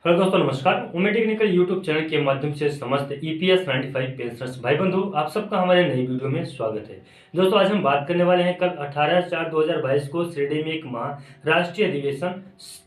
Hello दोस्तों, नमस्कार। Umed technical YouTube channel के माध्यम से समस्त ईपीएस 95 पेंशनर्स भाई बंधु आप सबका हमारे नई वीडियो में स्वागत है। दोस्तों, आज हम बात करने वाले हैं कल 18/4/2022 को शिरडी में एक राष्ट्रीय अधिवेशन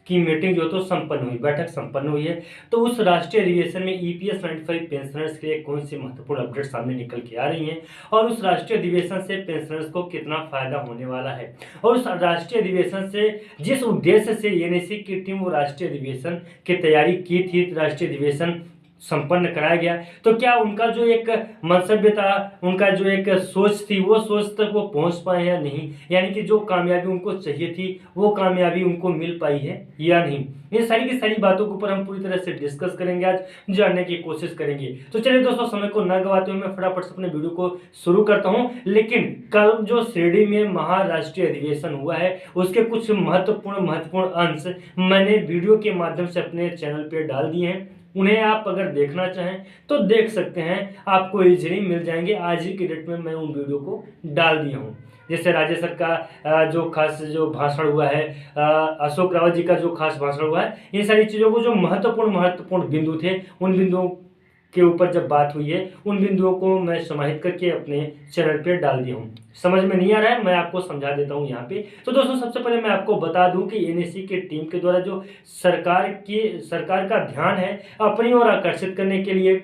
की मीटिंग जो तो संपन्न हुई, बैठक संपन्न हुई है। तो उस राष्ट्रीय अधिवेशन में ईपीएस 95 पेंशनर्स के लिए कौन सी महत्वपूर्ण अपडेट सामने निकल के आ रही हैं और उस राष्ट्रीय अधिवेशन से पेंशनर्स को कितना फायदा होने वाला है, और उस राष्ट्रीय अधिवेशन से जिस उद्देश्य से एनएसी की टीम वो राष्ट्रीय अधिवेशन की तैयारी की थी, राष्ट्रीय अधिवेशन संपन्न कराया गया, तो क्या उनका जो एक मंतव्य था, उनका जो एक सोच थी, वो सोच तक वो पहुंच पाए या नहीं, यानी कि जो कामयाबी उनको चाहिए थी वो कामयाबी उनको मिल पाई है या नहीं। ये सारी की सारी बातों के ऊपर हम पूरी तरह से डिस्कस करेंगे, आज जानने की कोशिश करेंगे। तो चलिए दोस्तों, समय को न गवाते हुए मैं फटाफट से अपने वीडियो को शुरू करता हूं। लेकिन कल जो शिरडी में महाराष्ट्रीय अधिवेशन हुआ है उसके कुछ महत्वपूर्ण अंश मैंने वीडियो के माध्यम से अपने चैनल पे डाल दिए हैं। उन्हें आप अगर देखना चाहें तो देख सकते हैं, आपको इजीली मिल जाएंगे। आज ही की डेट में मैं उन वीडियो को डाल दिया हूं। जैसे राज्य सरकार जो खास जो भाषण हुआ है, अशोक रावत जी का जो खास भाषण हुआ है, इन सारी चीज़ों को जो महत्वपूर्ण बिंदु थे, उन बिंदुओं के ऊपर जब बात हुई है, उन बिंदुओं को मैं समाहित करके अपने चैनल पे डाल दिया हूँ। समझ में नहीं आ रहा है, मैं आपको समझा देता हूँ यहाँ पे। तो दोस्तों, सबसे पहले मैं आपको बता दूं कि एनएसी के टीम के द्वारा जो सरकार का ध्यान है अपनी ओर आकर्षित करने के लिए,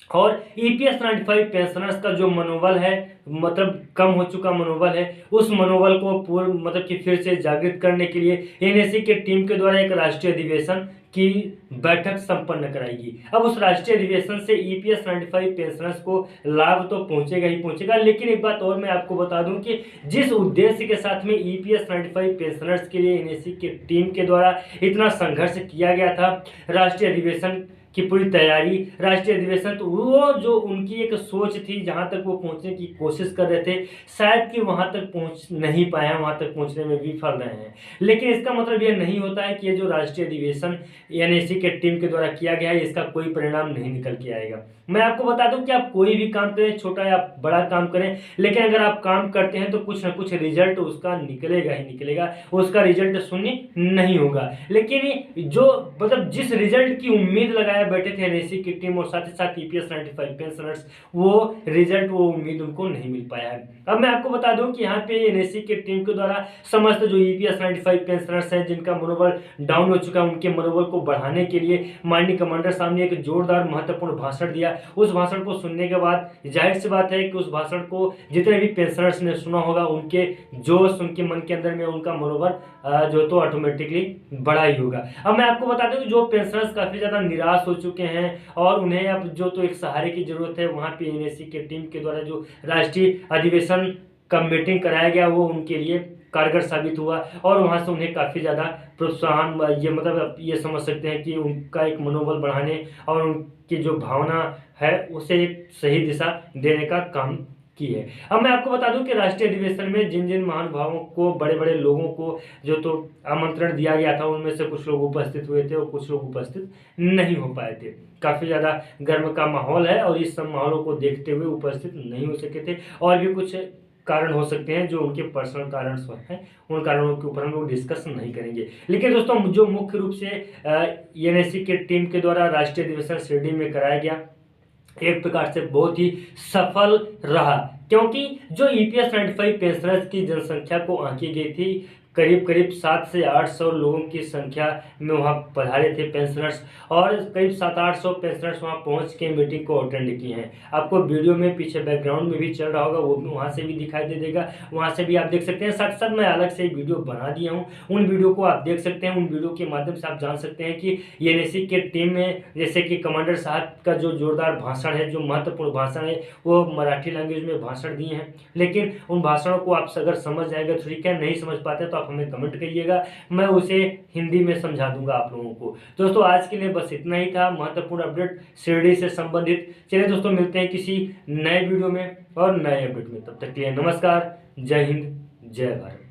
और ईपीएस 95 पेंशनर्स का जो मनोबल है, मतलब कम हो चुका मनोबल है, उस मनोबल को पूर्ण मतलब कि फिर से जागृत करने के लिए एनएसी के टीम के द्वारा एक राष्ट्रीय अधिवेशन की बैठक संपन्न कराएगी। अब उस राष्ट्रीय अधिवेशन से ईपीएस 95 पेंशनर्स को लाभ तो पहुंचेगा ही पहुंचेगा, लेकिन एक बात और मैं आपको बता दूं कि जिस उद्देश्य के साथ में ईपीएस 95 पेंशनर्स के लिए एनएसी की टीम के द्वारा इतना संघर्ष किया गया था, राष्ट्रीय अधिवेशन की पूरी तैयारी, राष्ट्रीय अधिवेशन, तो वो जो उनकी एक सोच थी, जहां तक वो पहुंचने की कोशिश कर रहे थे, शायद कि वहां तक पहुंच नहीं पाए हैं, वहां तक पहुंचने में विफल रहे हैं। लेकिन इसका मतलब यह नहीं होता है कि ये जो राष्ट्रीय अधिवेशन एनएसी के टीम के द्वारा किया गया है इसका कोई परिणाम नहीं निकल के आएगा। मैं आपको बता दूं कि आप कोई भी काम करें, छोटा या बड़ा काम करें, लेकिन अगर आप काम करते हैं तो कुछ ना कुछ रिजल्ट उसका निकलेगा ही निकलेगा, उसका रिजल्ट शून्य नहीं होगा। लेकिन जो मतलब जिस रिजल्ट की उम्मीद लगाया बैठे थे एनएसी की टीम और साथ ही साथ ईपीएस 95 पेंशनर्स, वो रिजल्ट, वो उम्मीद उनको नहीं मिल पाया है। अब मैं आपको बता दूं कि यहाँ पे एनएसी की टीम के द्वारा समस्त जो ईपीएस 95 पेंशनर्स हैं जिनका मनोबल डाउन हो चुका है, उनके मनोबल को बढ़ाने के लिए माननीय कमांडर साहब ने एक जोरदार महत्वपूर्ण भाषण दिया। उस भाषण को सुनने के बाद जाहिर सी बात है कि उस भाषण को जितने भी पेंशनर्स ने सुना होगा, उनके जोश, उनके मन के अंदर में उनका मनोबल जो तो ऑटोमेटिकली बढ़ा ही होगा। अब मैं आपको बता दूं कि जो पेंशनर्स काफी ज्यादा निराश हो चुके हैं और उन्हें अब जो तो एक सहारे की जरूरत है, वहां पे एनएसी के टीम के द्वारा जो राष्ट्रीय अधिवेशन का मीटिंग कराया गया वो उनके लिए कारगर साबित हुआ, और वहां से उन्हें काफी ज्यादा प्रोत्साहन, ये मतलब आप ये समझ सकते हैं कि उनका एक मनोबल बढ़ाने और उनकी जो भावना है उसे एक सही दिशा देने का काम की है। अब मैं आपको बता दूं कि राष्ट्रीय अधिवेशन में जिन जिन महानुभावों को, बड़े बड़े लोगों को जो तो आमंत्रण दिया गया था, उनमें से कुछ लोग उपस्थित हुए थे और कुछ लोग उपस्थित नहीं हो पाए थे। काफी ज्यादा गर्म का माहौल है और इस सब माहौलों को देखते हुए उपस्थित नहीं हो सके थे, और भी कुछ कारण हो सकते हैं जो उनके पर्सनल कारण हैं, उन कारणों के ऊपर हम लोग डिस्कस नहीं करेंगे। लेकिन दोस्तों, जो मुख्य रूप से एनएसी के टीम के द्वारा राष्ट्रीय अधिवेशन शिरडी में कराया गया, एक प्रकार से बहुत ही सफल रहा, क्योंकि जो ईपीएस 95 पेंशनर्स की जनसंख्या को आंकी गई थी, करीब करीब 700 से 800 लोगों की संख्या में वहाँ पधारे थे पेंशनर्स, और करीब 700-800 पेंशनर्स वहाँ पहुँच के मीटिंग को अटेंड किए हैं। आपको वीडियो में पीछे बैकग्राउंड में भी चल रहा होगा, वो भी वहाँ से भी दिखाई दे देगा, वहाँ से भी आप देख सकते हैं। साथ साथ मैं अलग से वीडियो बना दिया हूँ, उन वीडियो को आप देख सकते हैं। उन वीडियो के माध्यम से आप जान सकते हैं कि एनएसी के टीम में जैसे कि कमांडर साहब का जो जोरदार भाषण है, जो महत्वपूर्ण भाषण है, वो मराठी लैंग्वेज में भाषण दिए हैं। लेकिन उन भाषणों को आप अगर समझ जाएंगे तो ठीक है, नहीं समझ पाते तो आप हमें कमेंट करिएगा, मैं उसे हिंदी में समझा दूंगा आप लोगों को। दोस्तों, आज के लिए बस इतना ही था महत्वपूर्ण अपडेट शिरडी से संबंधित। चलिए दोस्तों, मिलते हैं किसी नए वीडियो में और नए अपडेट में। तब तक के लिए नमस्कार, जय हिंद, जय भारत।